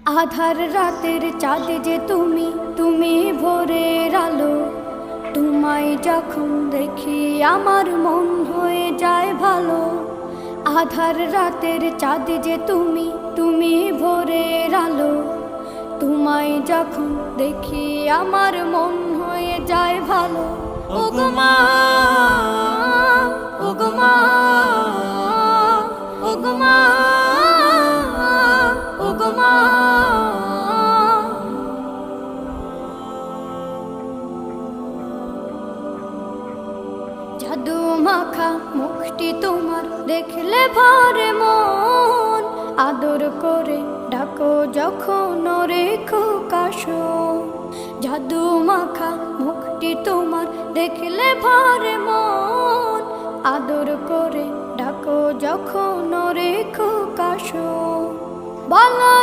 আধার রাতের চাঁদ যে তুমি, তুমি ভোরের আলো। তোমায় যখন দেখি আমার মন হয়ে যায় ভালো। আধার রাতের চাঁদ যে তুমি, তুমি ভোরের আলো। তোমায় যখন দেখি আমার মন হয়ে যায় ভালো। ওগো মা, ওগো মা, ওগো মা, ওগো মা। জাদু মাখা মুখটি তোমার দেখলে ভরে মন। আদর করে ডাকো যখন রেখো কাশো। জাদু মাখা মুখটি তোমার দেখলে ভরে মন। আদর করে ডাকো যখন রেখো কাশো। বলো